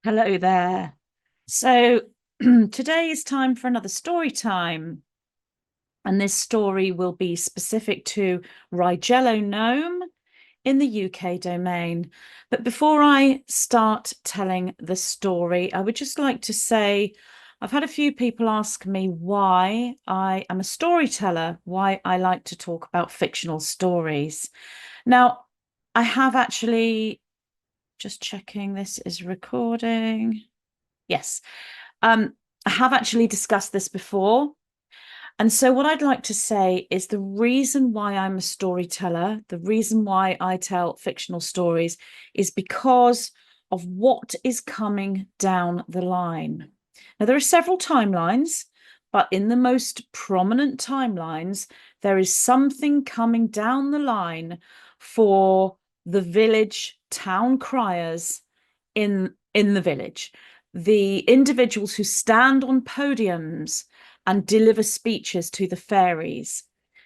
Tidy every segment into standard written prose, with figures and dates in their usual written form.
Hello there. So today is time for another story time. And this story will be specific to Rigello Gnome in the UK domain. But before I start telling the story, I would just like to say I've had a few people ask me why I am a storyteller, why I like to talk about fictional stories. Now, I have actually just checking this is recording. Yes. I have actually discussed this before. And so, what I'd like to say is the reason why I'm a storyteller, the reason why I tell fictional stories is because of what is coming down the line. Now, there are several timelines, but in the most prominent timelines, there is something coming down the line for the village town criers in the village, the individuals who stand on podiums and deliver speeches to the fairies.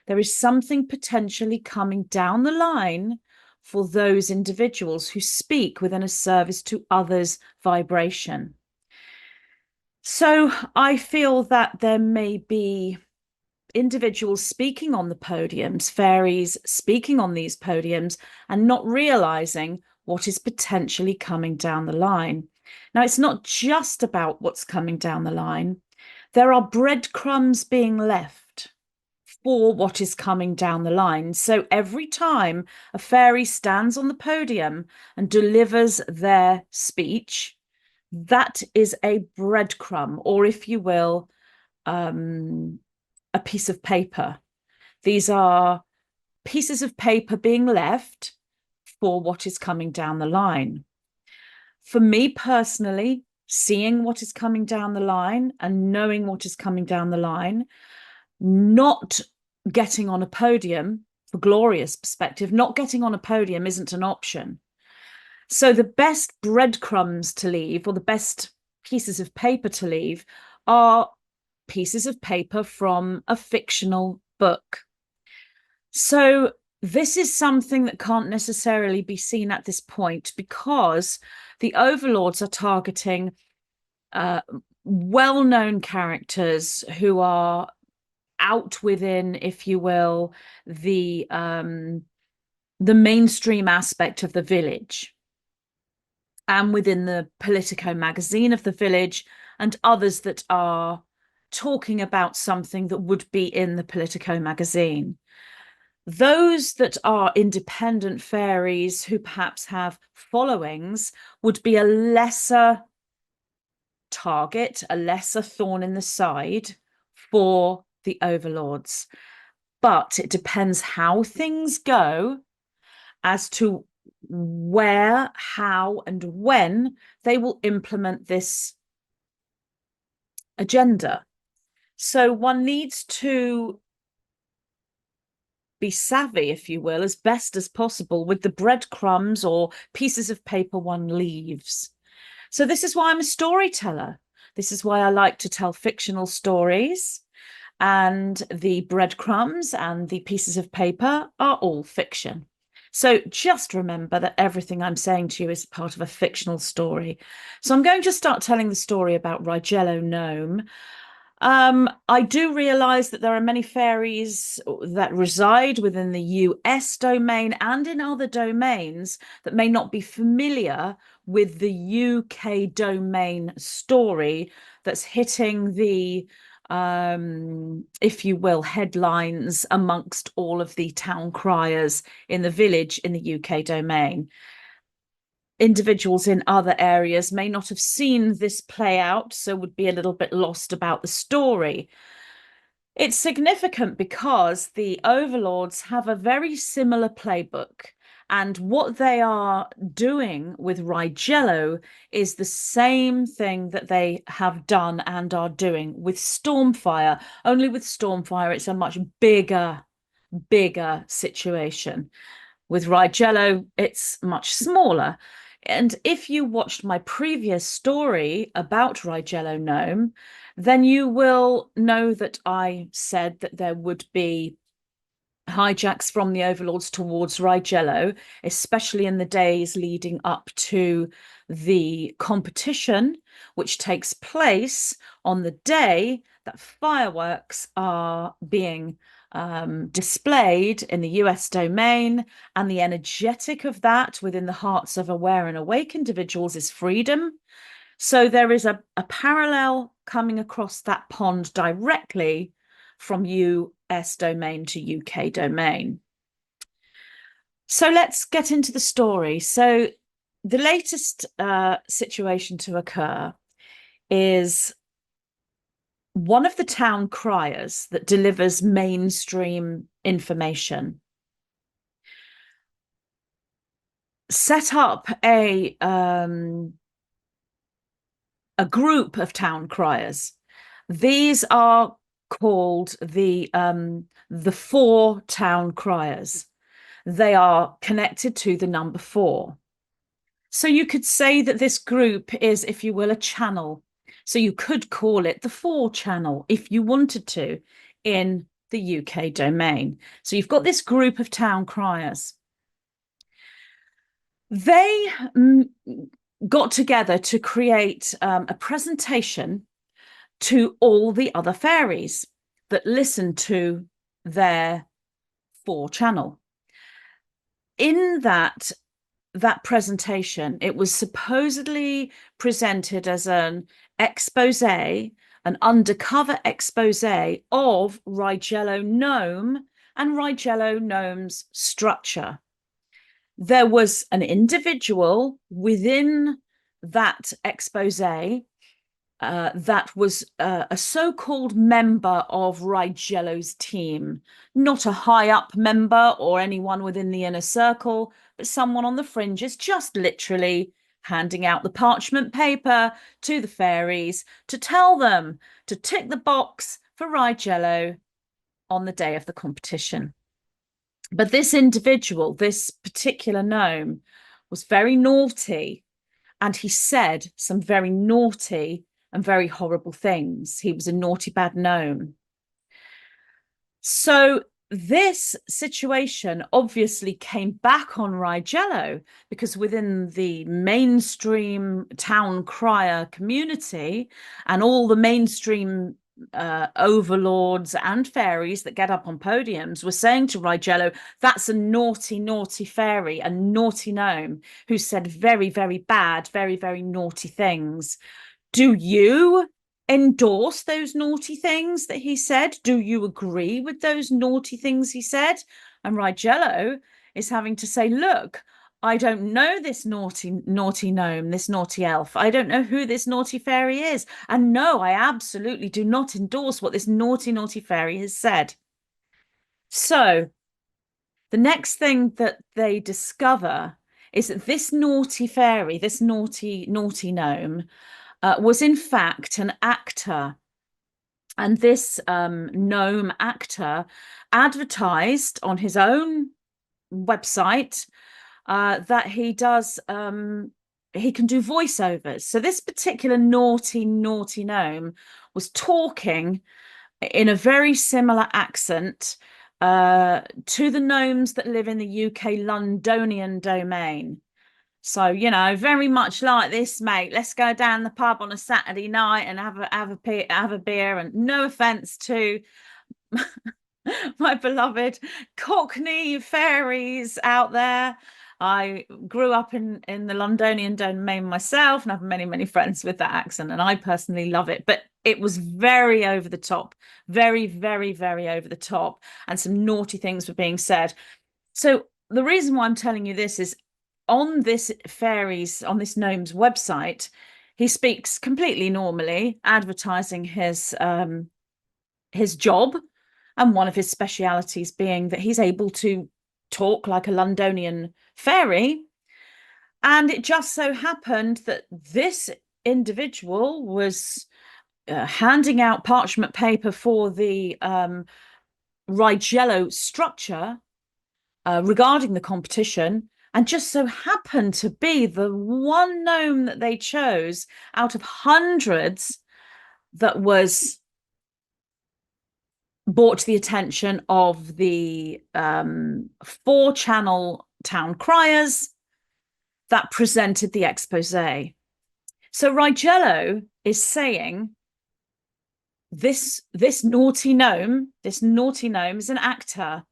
There is something potentially coming down the line for those individuals who speak within a service to others' vibration. So I feel that there may be individuals speaking on the podiums, fairies speaking on these podiums, and not realizing what is potentially coming down the line. Now, it's not just about what's coming down the line. There are breadcrumbs being left for what is coming down the line. So every time a fairy stands on the podium and delivers their speech, that is a breadcrumb, or if you will, a piece of paper. These are pieces of paper being left for what is coming down the line. For me personally, seeing what is coming down the line and knowing what is coming down the line, not getting on a podium for glorious perspective, not getting on a podium isn't an option. So the best breadcrumbs to leave, or the best pieces of paper to leave, are pieces of paper from a fictional book. So this is something that can't necessarily be seen at this point because the overlords are targeting well-known characters who are out within, if you will, the mainstream aspect of the village and within the Politico magazine of the village and others that are talking about something that would be in the Politico magazine. Those that are independent fairies who perhaps have followings would be a lesser target, a lesser thorn in the side for the overlords. But it depends how things go as to where, how, and when they will implement this agenda. So one needs to be savvy, if you will, as best as possible with the breadcrumbs or pieces of paper one leaves. So this is why I'm a storyteller. This is why I like to tell fictional stories. And the breadcrumbs and the pieces of paper are all fiction. So just remember that everything I'm saying to you is part of a fictional story. So I'm going to start telling the story about Rigello Gnome. I do realize that there are many fairies that reside within the US domain and in other domains that may not be familiar with the UK domain story that's hitting the if you will, headlines amongst all of the town criers in the village in the UK domain. Individuals in other areas may not have seen this play out, so would be a little bit lost about the story. It's significant because the overlords have a very similar playbook. And what they are doing with Rigello is the same thing that they have done and are doing with Stormfire. Only with Stormfire, it's a much bigger situation. With Rigello, it's much smaller. And if you watched my previous story about Rigello Gnome, then you will know that I said that there would be hijacks from the overlords towards Rigello, especially in the days leading up to the competition, which takes place on the day that fireworks are being displayed in the US domain, and the energetic of that within the hearts of aware and awake individuals is freedom. So there is a parallel coming across that pond directly from US domain to UK domain. So let's get into the story. So the latest situation to occur is one of the town criers that delivers mainstream information set up a group of town criers. These are called the 4 town criers. They are connected to the number 4. So you could say that this group is, if you will, a channel. So you could call it the 4 channel if you wanted to in the UK domain. So you've got this group of town criers. They got together to create a presentation to all the other fairies that listened to their 4 channel. In that presentation, it was supposedly presented as an expose, an undercover expose of Rigello Gnome and Rigello Gnome's structure. There was an individual within that expose that was a so-called member of Rigello's team, not a high-up member or anyone within the inner circle, but someone on the fringes, just literally handing out the parchment paper to the fairies to tell them to tick the box for Rigello on the day of the competition. But this individual, this particular gnome, was very naughty, and he said some very naughty and very horrible things. He was a naughty, bad gnome. So this situation obviously came back on Rigello, because within the mainstream town crier community and all the mainstream overlords and fairies that get up on podiums were saying to Rigello, that's a naughty, naughty fairy, a naughty gnome who said very, very bad, very, very naughty things. Do you endorse those naughty things that he said? Do you agree with those naughty things he said? And Rigello is having to say, look, I don't know this naughty gnome, this naughty elf. I don't know who this naughty fairy is. And no, I absolutely do not endorse what this naughty, naughty fairy has said. So the next thing that they discover is that this naughty fairy, this naughty, naughty gnome, was in fact an actor. And this gnome actor advertised on his own website that he does, he can do voiceovers. So this particular naughty, naughty gnome was talking in a very similar accent to the gnomes that live in the UK Londonian domain. So, you know, very much like this, mate. Let's go down the pub on a Saturday night and have a beer. And no offense to my beloved Cockney fairies out there. I grew up in the Londonian domain myself and have many, many friends with that accent, and I personally love it. But it was very over the top, very, very, very over the top, and some naughty things were being said. So the reason why I'm telling you this is on this gnome's website, he speaks completely normally, advertising his job, and one of his specialities being that he's able to talk like a Londonian fairy. And it just so happened that this individual was handing out parchment paper for the Rigello structure regarding the competition, and just so happened to be the one gnome that they chose out of hundreds that was brought to the attention of the 4-channel town criers that presented the expose. So Rigello is saying this naughty gnome is an actor.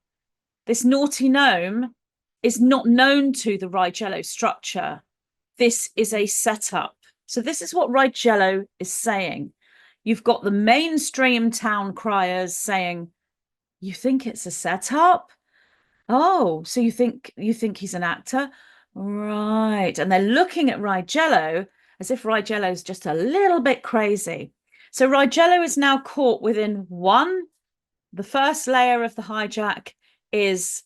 This naughty gnome is not known to the Rigello structure. This is a setup. So this is what Rigello is saying. You've got the mainstream town criers saying, you think it's a setup? Oh, so you think he's an actor? Right. And they're looking at Rigello as if Rigello's just a little bit crazy. So Rigello is now caught within one. The first layer of the hijack is,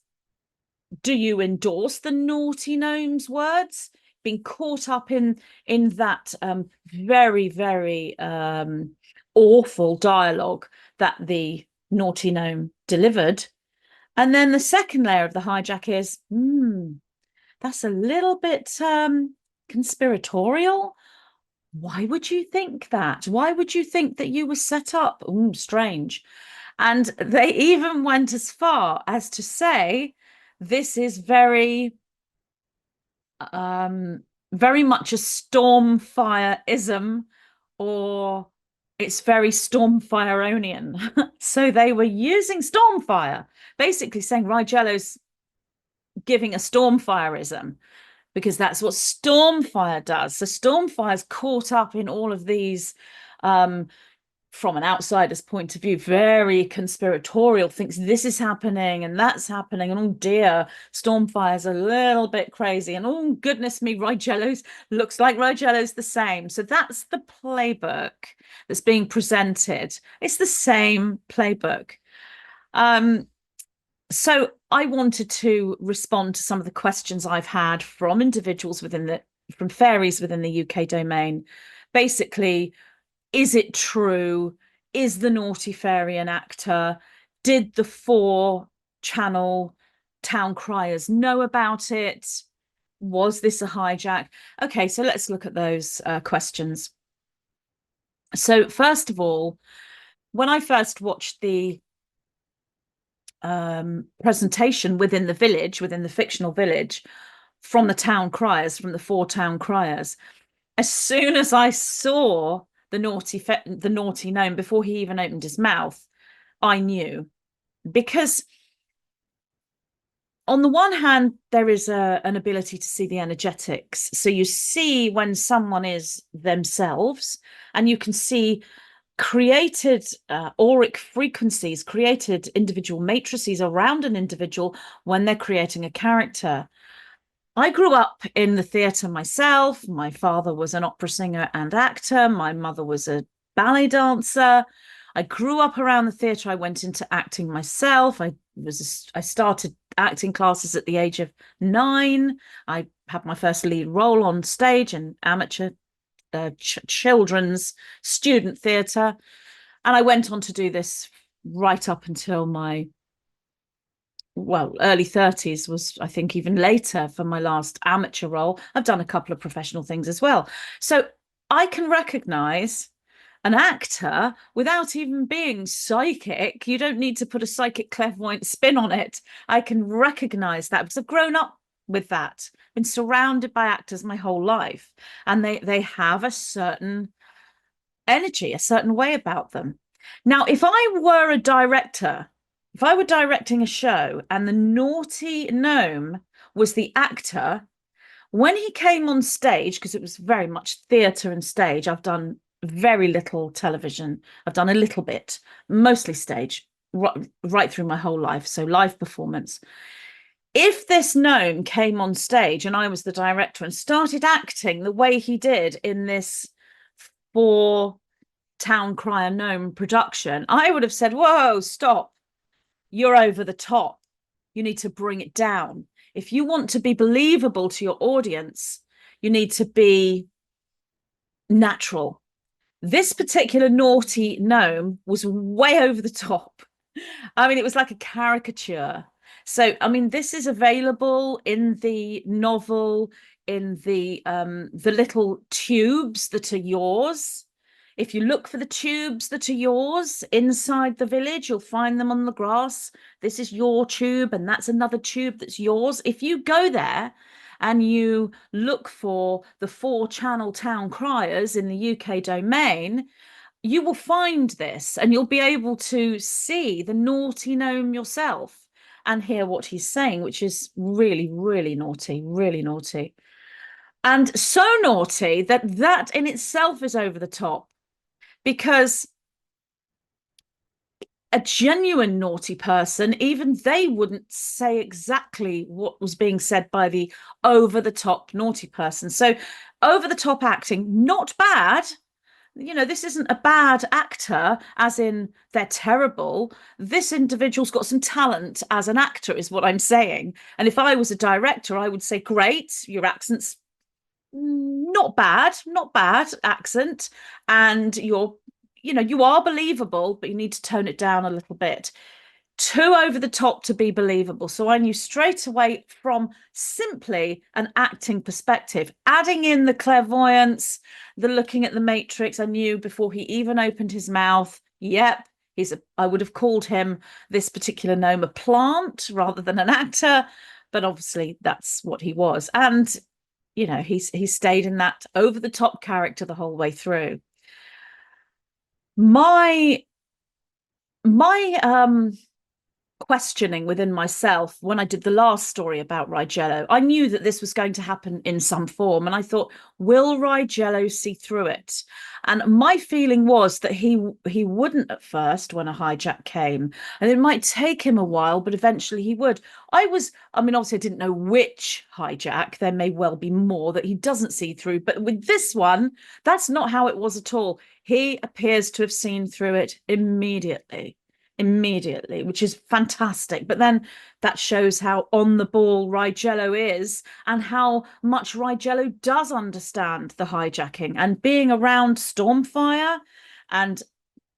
do you endorse the naughty gnome's words? Being caught up in that very, very awful dialogue that the naughty gnome delivered. And then the second layer of the hijack is, that's a little bit conspiratorial. Why would you think that? Why would you think that you were set up? Strange. And they even went as far as to say, this is very much a Stormfire-ism, or it's very Stormfireonian. So they were using Stormfire, basically saying Rigello's giving a Stormfireism, because that's what Stormfire does. So Stormfire's caught up in all of these, from an outsider's point of view, very conspiratorial, thinks this is happening and that's happening, and oh dear, Stormfire's a little bit crazy, and oh goodness me, Rigello's looks like Rigello's the same. So that's the playbook that's being presented. It's the same playbook. So I wanted to respond to some of the questions I've had from individuals from fairies within the UK domain. Basically, is it true? Is the naughty fairy an actor? Did the 4-channel town criers know about it? Was this a hijack? Okay, so let's look at those questions. So first of all, when I first watched the presentation within the village, within the fictional village, from the town criers, from the 4 town criers, as soon as I saw the naughty gnome, before he even opened his mouth, I knew. Because on the one hand, there is an ability to see the energetics. So you see when someone is themselves, and you can see created auric frequencies, created individual matrices around an individual when they're creating a character. I grew up in the theatre myself. My father was an opera singer and actor. My mother was a ballet dancer. I grew up around the theatre. I went into acting myself. I started acting classes at the age of 9. I had my first lead role on stage in amateur children's student theatre, and I went on to do this right up until my early 30s, was I think even later for my last amateur role. I've done a couple of professional things as well, so I can recognize an actor without even being psychic. You don't need to put a psychic clairvoyant spin on it. I can recognize that because I've grown up with that, been surrounded by actors my whole life, and they have a certain energy, a certain way about them. Now, if I were a director, if I were directing a show and the naughty gnome was the actor, when he came on stage, because it was very much theatre and stage, I've done very little television, I've done a little bit, mostly stage, right through my whole life, so live performance. If this gnome came on stage and I was the director and started acting the way he did in this 4 town crier gnome production, I would have said, whoa, stop, you're over the top, you need to bring it down. If you want to be believable to your audience, you need to be natural. This particular naughty gnome was way over the top. I mean, it was like a caricature. So, I mean, this is available in the novel, in the little tubes that are yours. If you look for the tubes that are yours inside the village, you'll find them on the grass. This is your tube, and that's another tube that's yours. If you go there and you look for the 4-channel town criers in the UK domain, you will find this, and you'll be able to see the Norty Gnome yourself and hear what he's saying, which is really, really naughty, really naughty. And so naughty that that in itself is over the top, because a genuine naughty person, even they wouldn't say exactly what was being said by the over-the-top naughty person. So over-the-top acting, not bad. You know, this isn't a bad actor, as in they're terrible. This individual's got some talent as an actor, is what I'm saying. And if I was a director, I would say, great, your accent's not bad accent. And you are believable, but you need to tone it down a little bit. Too over the top to be believable. So I knew straight away from simply an acting perspective, adding in the clairvoyance, the looking at the matrix, I knew before he even opened his mouth, yep, I would have called him, this particular gnome, a plant rather than an actor, but obviously that's what he was. And, he stayed in that over the top character the whole way through. My questioning within myself when I did the last story about Rigello, I knew that this was going to happen in some form, and I thought, will Rigello see through it? And my feeling was that he wouldn't at first when a hijack came, and it might take him a while, but eventually he would. Obviously I didn't know which hijack, there may well be more that he doesn't see through, but with this one, that's not how it was at all. He appears to have seen through it immediately, which is fantastic. But then that shows how on the ball Rigello is, and how much Rigello does understand the hijacking, and being around Stormfire and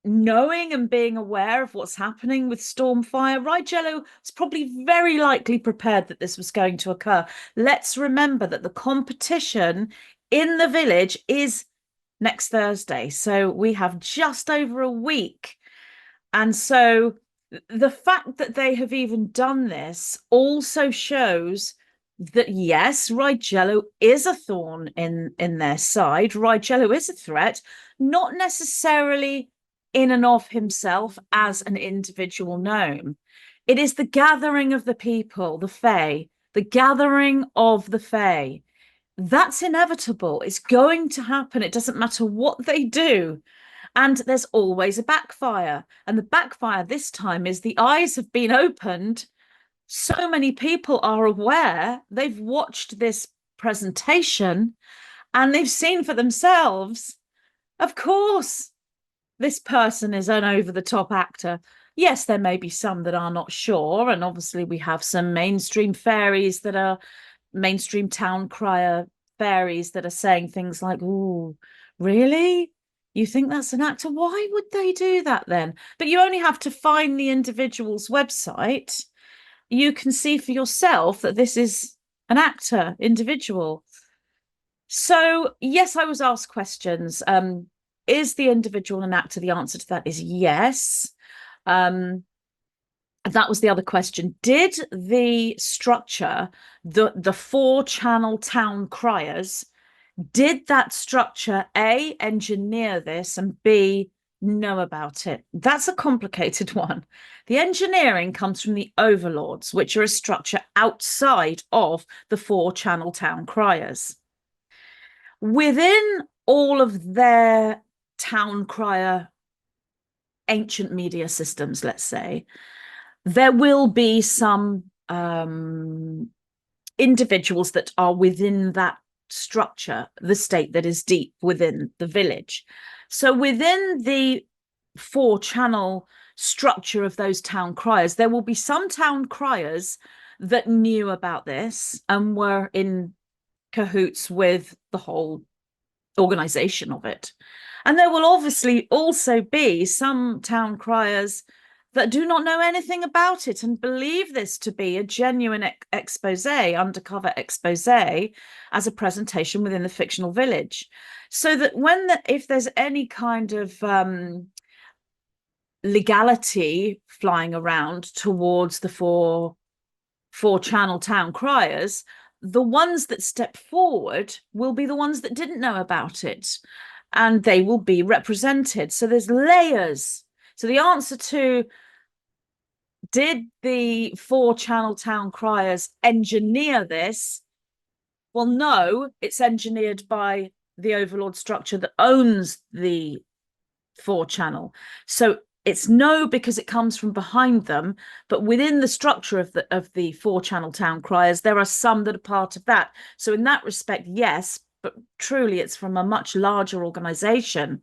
knowing and being aware of what's happening with Stormfire. Rigello was probably very likely prepared that this was going to occur. Let's remember that the competition in the village is next Thursday, so we have just over a week. And so the fact that they have even done this also shows that, yes, Rigello is a thorn in their side. Rigello is a threat, not necessarily in and of himself as an individual gnome. It is the gathering of the people, the Fae, the gathering of the Fae. That's inevitable. It's going to happen. It doesn't matter what they do. And there's always a backfire. And the backfire this time is the eyes have been opened. So many people are aware. They've watched this presentation and they've seen for themselves. Of course, this person is an over-the-top actor. Yes, there may be some that are not sure. And obviously we have some mainstream fairies that are mainstream town crier fairies that are saying things like, "Ooh, really? You think that's an actor? Why would they do that then?" But you only have to find the individual's website. You can see for yourself that this is an actor individual. So, yes, I was asked questions. Is the individual an actor? The answer to that is yes. That was the other question. Did the structure, the 4-channel town criers, did that structure A, engineer this, and B, know about it? That's a complicated one. The engineering comes from the overlords, which are a structure outside of the 4-channel town criers. Within all of their town crier ancient media systems, let's say, there will be some individuals that are within that structure, the state that is deep within the village. So within the 4-channel structure of those town criers, there will be some town criers that knew about this and were in cahoots with the whole organization of it. And there will obviously also be some town criers that do not know anything about it and believe this to be a genuine expose, undercover expose, as a presentation within the fictional village. So that if there's any kind of legality flying around towards the four channel town criers, the ones that step forward will be the ones that didn't know about it, and they will be represented. So there's layers. So the answer to, did the four channel town criers engineer this? Well, no, it's engineered by the overlord structure that owns the four channel. So it's no, because it comes from behind them, but within the structure of the four channel town criers, there are some that are part of that. So in that respect, yes, but truly it's from a much larger organization.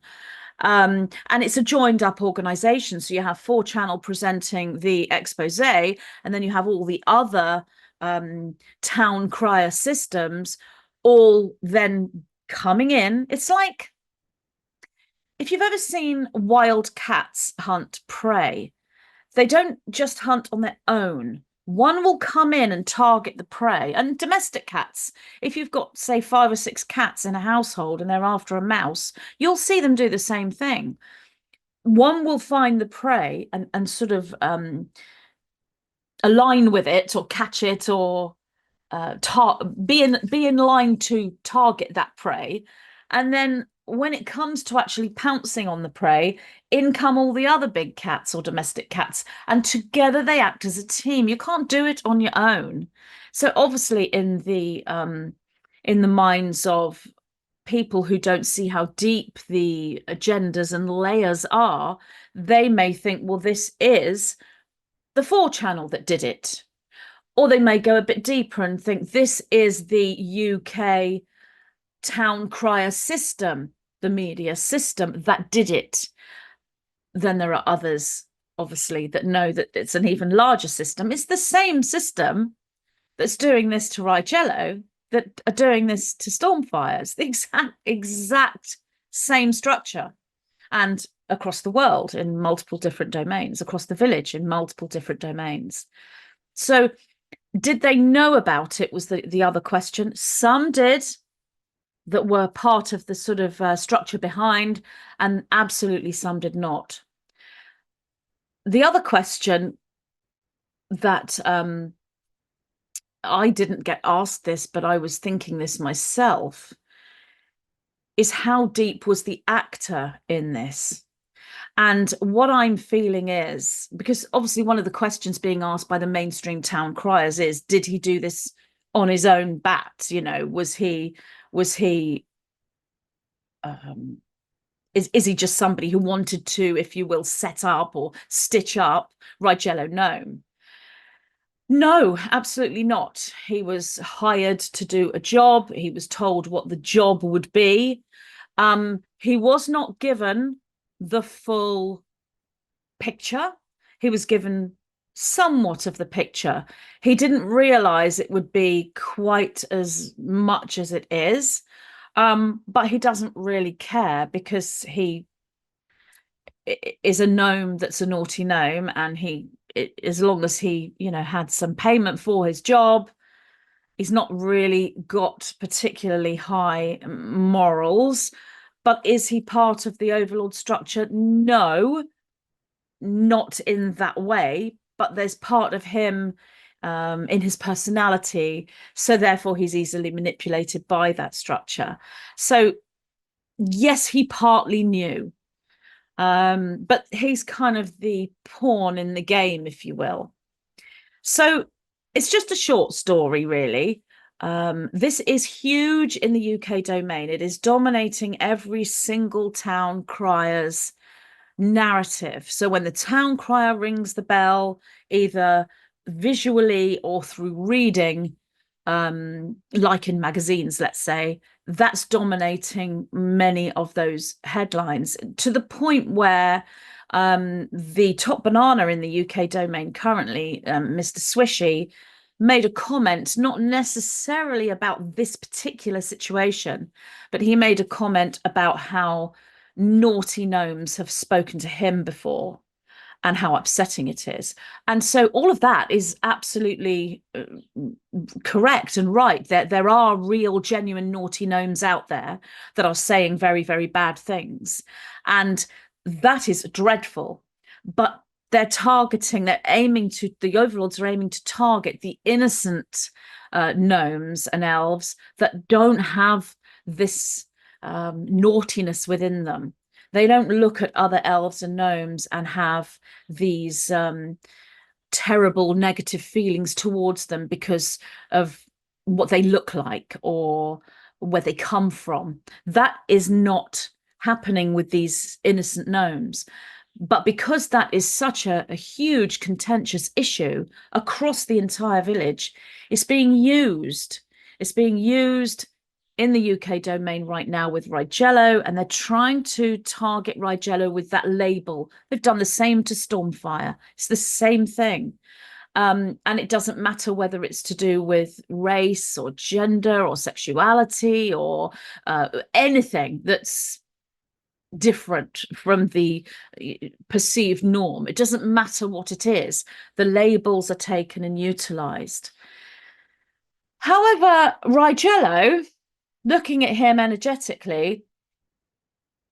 And it's a joined up organization. So you have four channel presenting the expose, and then you have all the other town crier systems all then coming in. It's like, if you've ever seen wild cats hunt prey, they don't just hunt on their own. One will come in and target the prey. And domestic cats, if you've got, say, 5 or 6 cats in a household and they're after a mouse, you'll see them do the same thing. One will find the prey and sort of align with it or catch it, or be in line to target that prey. And then when it comes to actually pouncing on the prey, in come all the other big cats or domestic cats, and together they act as a team. You can't do it on your own. So obviously in the minds of people who don't see how deep the agendas and layers are, they may think, well, this is the four channel that did it. Or they may go a bit deeper and think this is the UK town crier system, the media system that did it. Then there are others, obviously, that know that it's an even larger system. It's the same system that's doing this to Rigello that are doing this to Stormfires. The exact same structure. And across the world in multiple different domains, across the village in multiple different domains. So did they know about it was the other question. Some did, that were part of the sort of structure behind, and absolutely some did not. The other question that I didn't get asked this, but I was thinking this myself, is how deep was the actor in this? And what I'm feeling is, because obviously one of the questions being asked by the mainstream town criers is, did he do this on his own bat? You know, was he is he just somebody who wanted to, if you will, set up or stitch up Rigello Gnome? No, absolutely not. He was hired to do a job. He was told what the job would be. He was not given the full picture. He was given somewhat of the picture. He didn't realize it would be quite as much as it is. But he doesn't really care, because he is a gnome that's a naughty gnome, and as long as he, had some payment for his job, he's not really got particularly high morals. But is he part of the overlord structure? No, not in that way, but there's part of him in his personality, so therefore he's easily manipulated by that structure. So yes, he partly knew, but he's kind of the pawn in the game, if you will. So it's just a short story, really. This is huge in the UK domain. It is dominating every single town crier's narrative. So when the town crier rings the bell, either visually or through reading, like in magazines, let's say, that's dominating many of those headlines, to the point where the top banana in the UK domain currently, Mr. Swishy, made a comment, not necessarily about this particular situation, but he made a comment about how naughty gnomes have spoken to him before. and how upsetting it is. And so all of that is absolutely correct and right. There are real, genuine naughty gnomes out there that are saying very, very bad things. And that is dreadful. But they're aiming to, the overlords are aiming to target the innocent gnomes and elves that don't have this naughtiness within them. They don't look at other elves and gnomes and have these terrible negative feelings towards them because of what they look like or where they come from. That is not happening with these innocent gnomes. But because that is such a huge contentious issue across the entire village, it's being used. It's being used in the UK domain right now with Rigello, and they're trying to target Rigello with that label. They've done the same to Stormfire. It's the same thing. And it doesn't matter whether it's to do with race or gender or sexuality or anything that's different from the perceived norm. It doesn't matter what it is. The labels are taken and utilized. However, Rigello, looking at him energetically,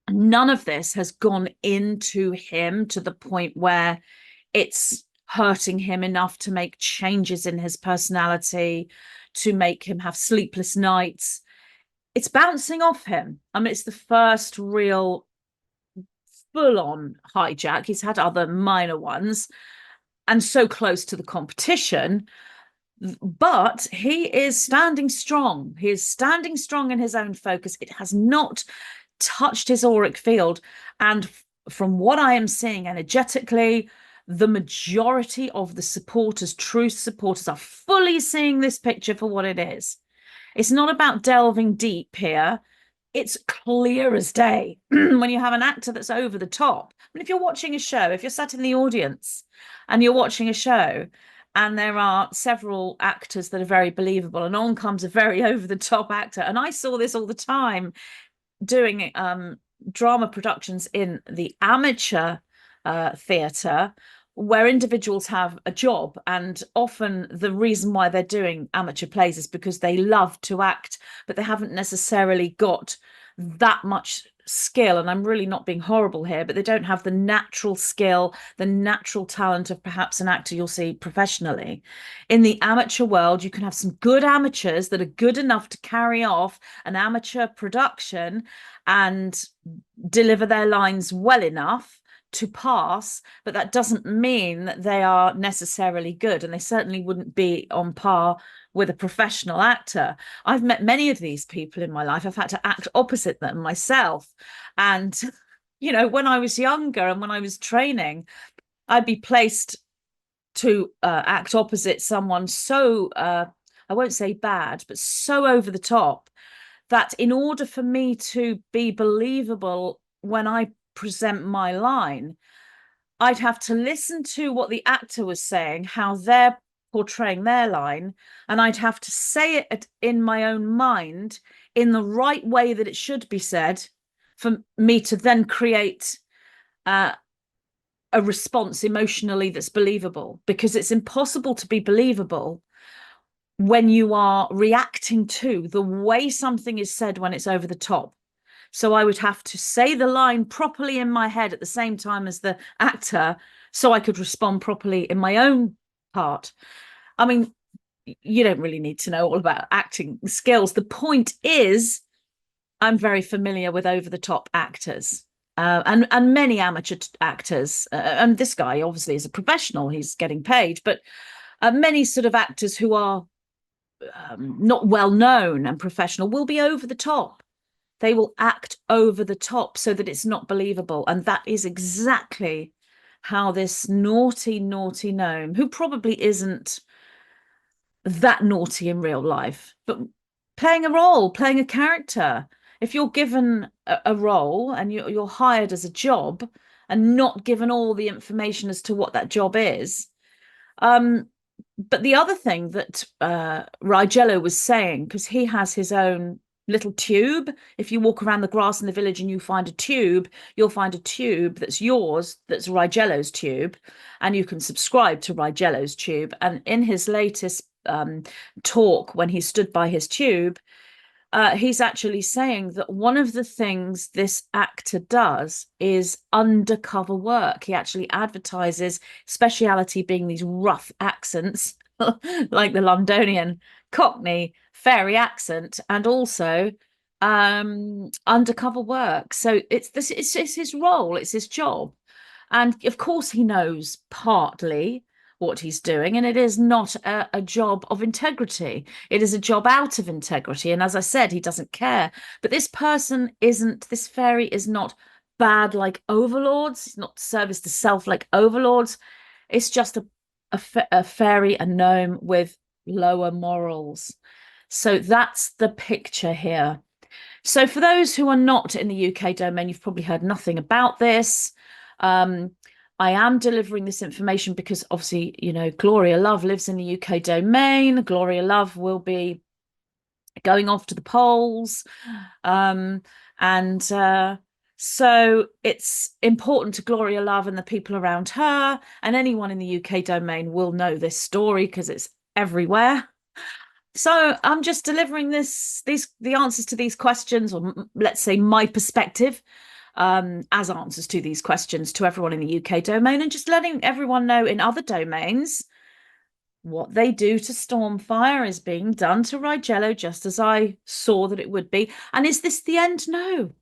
none of this has gone into him to the point where it's hurting him enough to make changes in his personality, to make him have sleepless nights. It's bouncing off him. I mean, it's the first real full-on hijack. He's had other minor ones and so close to the competition, but he is standing strong. He is standing strong in his own focus. It has not touched his auric field. And from what I am seeing energetically, the majority of the supporters, true supporters, are fully seeing this picture for what it is. It's not about delving deep here. It's clear as day when you have an actor that's over the top. I mean, if you're watching a show, if you're sat in the audience and you're watching a show and there are several actors that are very believable and on comes a very over the top actor, and I saw this all the time doing drama productions in the amateur theatre, where individuals have a job, and often the reason why they're doing amateur plays is because they love to act, but they haven't necessarily got that much skill. And I'm really not being horrible here, but they don't have the natural skill, the natural talent of perhaps an actor you'll see professionally. In the amateur world, you can have some good amateurs that are good enough to carry off an amateur production and deliver their lines well enough to pass, but that doesn't mean that they are necessarily good, and they certainly wouldn't be on par with a professional actor. I've met many of these people in my life. I've had to act opposite them myself. And, you know, when I was younger and when I was training, I'd be placed to act opposite someone so, I won't say bad, but so over the top that in order for me to be believable when I present my line, I'd have to listen to what the actor was saying, how they're portraying their line, and I'd have to say it in my own mind in the right way that it should be said for me to then create a response emotionally that's believable, because it's impossible to be believable when you are reacting to the way something is said when it's over the top. So I would have to say the line properly in my head at the same time as the actor, so I could respond properly in my own part. I mean, you don't really need to know all about acting skills. The point is, I'm very familiar with over-the-top actors and many amateur actors. And this guy obviously is a professional. He's getting paid. But many sort of actors who are not well-known and professional will be over the top. They will act over the top so that it's not believable. And that is exactly how this naughty, naughty gnome, who probably isn't that naughty in real life, but playing a role, playing a character. If you're given a role and you're hired as a job and not given all the information as to what that job is. But the other thing that Rigello was saying, because he has his own little tube. If you walk around the grass in the village and you find a tube, you'll find a tube that's yours, that's Rigello's tube, and you can subscribe to Rigello's tube. And in his latest talk, when he stood by his tube, he's actually saying that one of the things this actor does is undercover work. He actually advertises speciality being these rough accents, like the Londonian Cockney fairy accent, and also undercover work. So it's his role, it's his job. And of course he knows partly what he's doing, and it is not a job of integrity. It is a job out of integrity. And as I said, he doesn't care. But this fairy is not bad like overlords. It's not service to self like overlords. It's just a fairy, a gnome with lower morals. So that's the picture here. So for those who are not in the UK domain, you've probably heard nothing about this. I am delivering this information because obviously, you know, Gloria Love lives in the UK domain. Gloria Love will be going off to the polls. So it's important to Gloria Love and the people around her, and anyone in the UK domain will know this story because it's everywhere. So I'm just delivering the answers to these questions, or let's say my perspective as answers to these questions to everyone in the UK domain, and just letting everyone know in other domains what they do to Stormfire is being done to Rigello, just as I saw that it would be. And is this the end? No,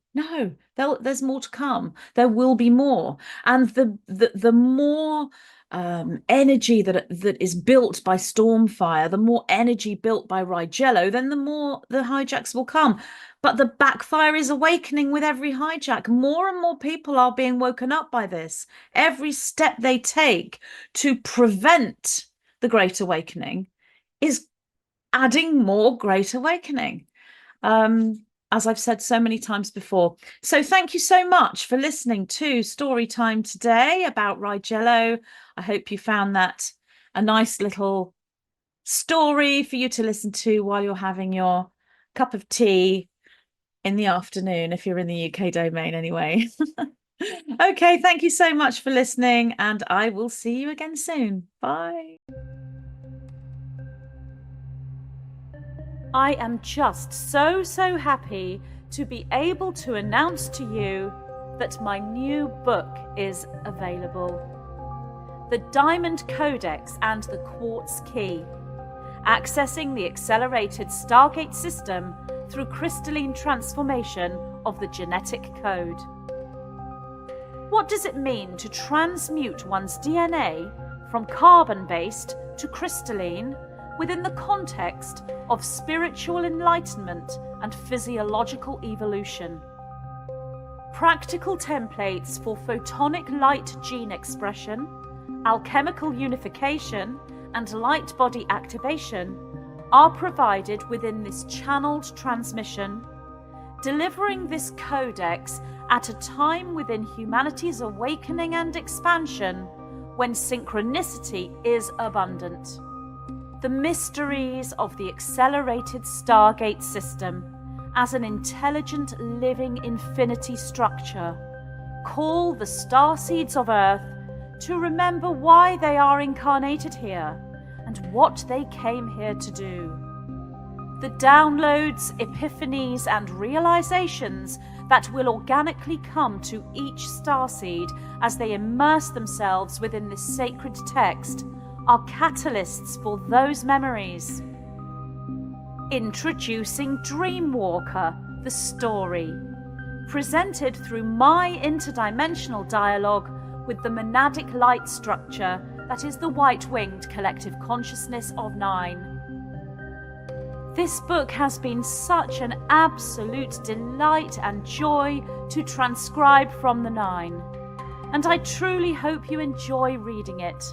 there's more to come. There will be more. And the more energy that is built by Stormfire, the more energy built by Rigello, then the more the hijacks will come. But the backfire is awakening with every hijack. More and more people are being woken up by this. Every step they take to prevent the Great Awakening is adding more Great Awakening, as I've said so many times before. So thank you so much for listening to Storytime today about Rigello. I hope you found that a nice little story for you to listen to while you're having your cup of tea in the afternoon, if you're in the UK domain anyway. Okay, thank you so much for listening, and I will see you again soon. Bye. I am just so happy to be able to announce to you that my new book is available. The Diamond Codex and the Quartz Key, accessing the accelerated Stargate system through crystalline transformation of the genetic code. What does it mean to transmute one's DNA from carbon-based to crystalline within the context of spiritual enlightenment and physiological evolution? Practical templates for photonic light gene expression, alchemical unification, and light body activation are provided within this channeled transmission, delivering this codex at a time within humanity's awakening and expansion when synchronicity is abundant. The mysteries of the accelerated Stargate system as an intelligent living infinity structure call the starseeds of Earth to remember why they are incarnated here and what they came here to do. The downloads, epiphanies, and realizations that will organically come to each starseed as they immerse themselves within this sacred text are catalysts for those memories. Introducing Dreamwalker, the story, presented through my interdimensional dialogue with the monadic light structure that is the white-winged collective consciousness of 9. This book has been such an absolute delight and joy to transcribe from the 9, and I truly hope you enjoy reading it.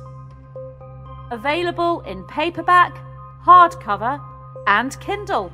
Available in paperback, hardcover, and Kindle.